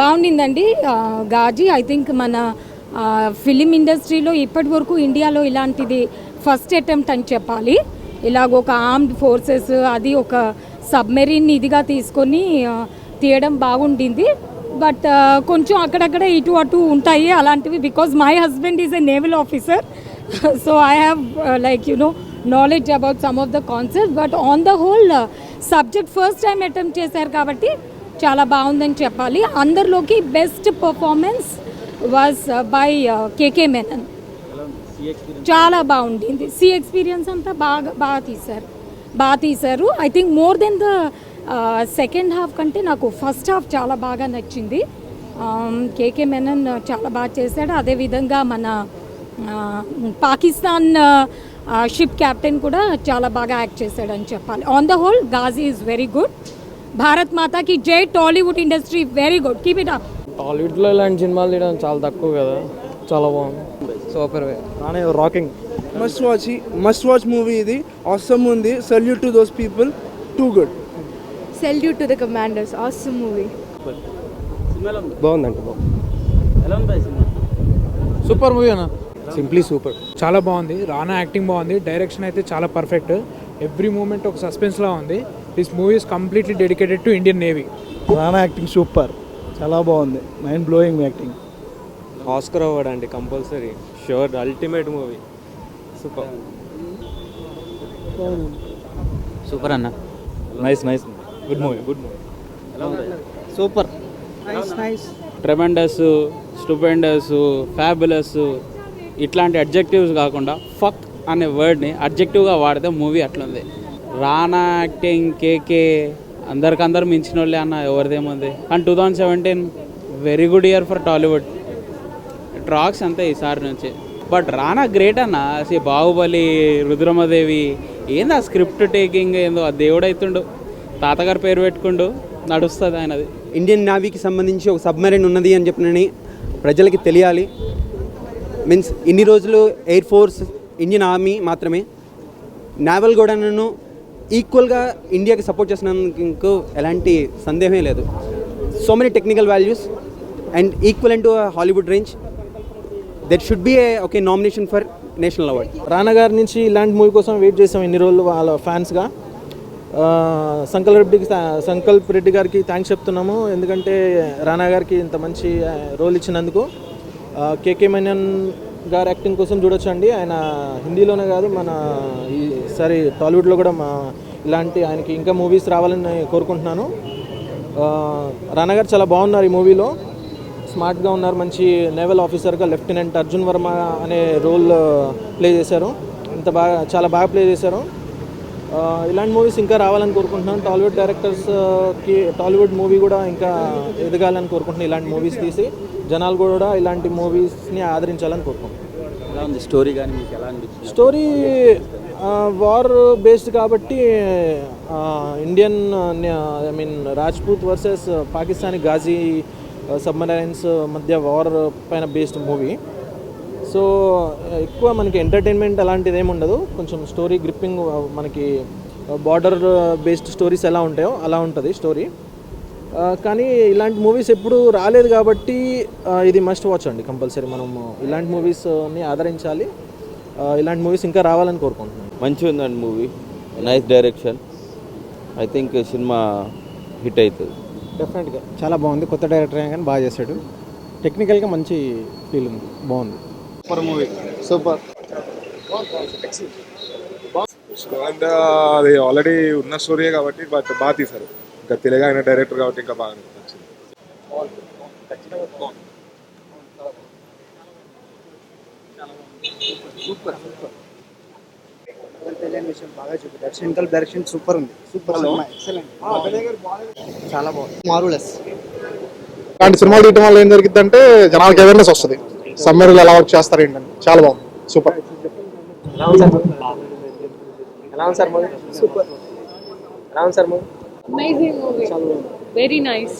బాగుండిందండి. Ghazi I think మన film ఇండస్ట్రీలో ఇప్పటి వరకు ఇండియాలో ఇలాంటిది ఫస్ట్ అటెంప్ట్ అని చెప్పాలి. ఇలాగ ఒక ఆర్మ్డ్ ఫోర్సెస్ అది ఒక సబ్మెరీన్ ఇదిగా తీసుకొని తీయడం బాగుండింది. బట్ కొంచెం అక్కడక్కడ ఇటు అటు ఉంటాయి అలాంటివి. Because my husband is a naval officer, so I have like knowledge about some of the concept. But on the whole subject first time attempt చేశారు కాబట్టి చాలా బాగుందని చెప్పాలి. అందరిలోకి బెస్ట్ పర్ఫార్మెన్స్ వాజ్ బై కేకే మెనన్. చాలా బాగుండింది. సి ఎక్స్పీరియన్స్ అంతా బాగా తీశారు. I think more than the second half కంటే నాకు ఫస్ట్ హాఫ్ చాలా బాగా నచ్చింది. కేకే మెనన్ చాలా బాగా చేశాడు. అదేవిధంగా మన పాకిస్తాన్ షిప్ క్యాప్టెన్ కూడా చాలా బాగా యాక్ట్ చేశాడని చెప్పాలి. On the whole Ghazi is very good. Bharat మాతాకి జై. Tollywood industry very good, keep it up. టాలీవుడ్లో ఇలాంటి సినిమాలు తీయడం చాలా తక్కువ కదా, చాలా బాగుంది. Super rocking. Must watch movie ఇది. ఆసమ్ ఉంది. Salute to those people. Too good. Salute to the commanders. Awesome movie. బాగుందండి. సూపర్ మూవీ అన్న. Simply super. చాలా బాగుంది. రానా యాక్టింగ్ బాగుంది. డైరెక్షన్ అయితే చాలా పర్ఫెక్ట్. ఎవ్రీ మూమెంట్ ఒక సస్పెన్స్లా ఉంది. This movie is completely dedicated to Indian navy. Rana acting super, చాలా బాగుంది. Mind blowing acting. Oscar award అండి compulsory, sure. Ultimate movie. Super super అన్న. Nice good movie. Super. Nice. Tremendous, stupendous, fabulous ఇట్లాంటి adjectives కాకుండా fuck అనే వర్డ్ని అడ్జెక్టివ్గా వాడితే movie అట్లుంది. రానా యాక్టింగ్, కేకే అందరికందరూ మించిన వాళ్ళే అన్న, ఎవరిదేముంది. And 2017 very good year for Tollywood. Tracks అంతే ఈసారి నుంచి. బట్ రానా గ్రేట్ అన్న. బాహుబలి, రుద్రమదేవి ఏంది ఆ స్క్రిప్ట్ టేకింగ్ ఏందో, ఆ దేవుడైతుండు, తాతగారు పేరు పెట్టుకుండు, నడుస్తుంది ఆయనది. ఇండియన్ నేవీకి సంబంధించి ఒక సబ్మెరైన్ ఉన్నది అని చెప్పినని ప్రజలకి తెలియాలి. మీన్స్ ఇన్ని రోజులు ఎయిర్ ఫోర్స్, ఇండియన్ ఆర్మీ మాత్రమే. నేవల్ కూడా నన్ను ఈక్వల్గా ఇండియాకి సపోర్ట్ చేసినందుకు ఎలాంటి సందేహమే లేదు. So many technical values and equal to Hollywood range. That should be okay nomination for national award. రానా గారి నుంచి ఇలాంటి మూవీ కోసం వెయిట్ చేసాం ఇన్ని రోజులు వాళ్ళ ఫ్యాన్స్గా. సంకల్ప్ రెడ్డి గారికి థ్యాంక్స్ చెప్తున్నాము, ఎందుకంటే రానా గారికి ఇంత మంచి రోల్ ఇచ్చినందుకు. కేకే మెనన్ గారు యాక్టింగ్ కోసం చూడొచ్చండి. ఆయన హిందీలోనే కాదు, మన ఈసారి టాలీవుడ్లో కూడా ఇలాంటి ఆయనకి ఇంకా మూవీస్ రావాలని కోరుకుంటున్నాను. రానా గారు చాలా బాగున్నారు ఈ మూవీలో. స్మార్ట్గా ఉన్నారు. మంచి నేవల్ ఆఫీసర్గా లెఫ్టినెంట్ అర్జున్ వర్మ అనే రోల్ ప్లే చేశారు. చాలా బాగా ప్లే చేశారు. ఇలాంటి మూవీస్ ఇంకా రావాలని కోరుకుంటున్నాను. టాలీవుడ్ డైరెక్టర్స్కి టాలీవుడ్ మూవీ కూడా ఇంకా ఎదగాలని కోరుకుంటున్నాను. ఇలాంటి మూవీస్ తీసి జనాలు కూడా ఇలాంటి మూవీస్ని ఆదరించాలని కోరుకుంటున్నాను. స్టోరీ కానీ మీకు ఎలా అనిపించింది? స్టోరీ వార్ బేస్డ్ కాబట్టి Indian I mean Rajput versus Pakistani Ghazi submarines మధ్య వార్ పైన బేస్డ్ మూవీ. సో ఎక్కువ మనకి ఎంటర్టైన్మెంట్ అలాంటిది ఏమి ఉండదు. కొంచెం స్టోరీ గ్రిప్పింగ్, మనకి బార్డర్ బేస్డ్ స్టోరీస్ ఎలా ఉంటాయో అలా ఉంటుంది స్టోరీ. కానీ ఇలాంటి మూవీస్ ఎప్పుడు రాలేదు కాబట్టి ఇది మస్ట్ వాచ్ అండి కంపల్సరీ. మనము ఇలాంటి మూవీస్ని ఆదరించాలి. ఇలాంటి మూవీస్ ఇంకా రావాలని కోరుకుంటున్నాను. మంచిగా ఉందండి movie. Nice direction. I think cinema hit అవుతుంది డెఫినెట్గా. చాలా బాగుంది. కొత్త డైరెక్టర్ అయినా కానీ బాగా చేశాడు. టెక్నికల్గా మంచి ఫీల్ ఉంది. బాగుంది. Super movie. సూపర్. అది ఆల్రెడీ ఉన్న స్టోరీయే కాబట్టి బట్ బాగా తీశారు. ఇంకా తెలుగు అయిన డైరెక్టర్ కాబట్టి ఇంకా బాగా నచ్చింది. తెలియని విషయం బాగా చూపించారు. సెంట్రల్ డైరెక్షన్ సూపర్ ఉంది. Super cinema. ఎక్సలెంట్. చాలా బాగుంది. మార్వెలస్. ఇలాంటి సినిమాలు తీయడం వల్ల ఏం జరిగిందంటే జనాలకు అవేర్నెస్ వస్తుంది. సమ్మర్లో ఎలా వర్క్ చేస్తారు ఏంటంటే చాలా బాగుంది. Super. Amazing movie. Very nice.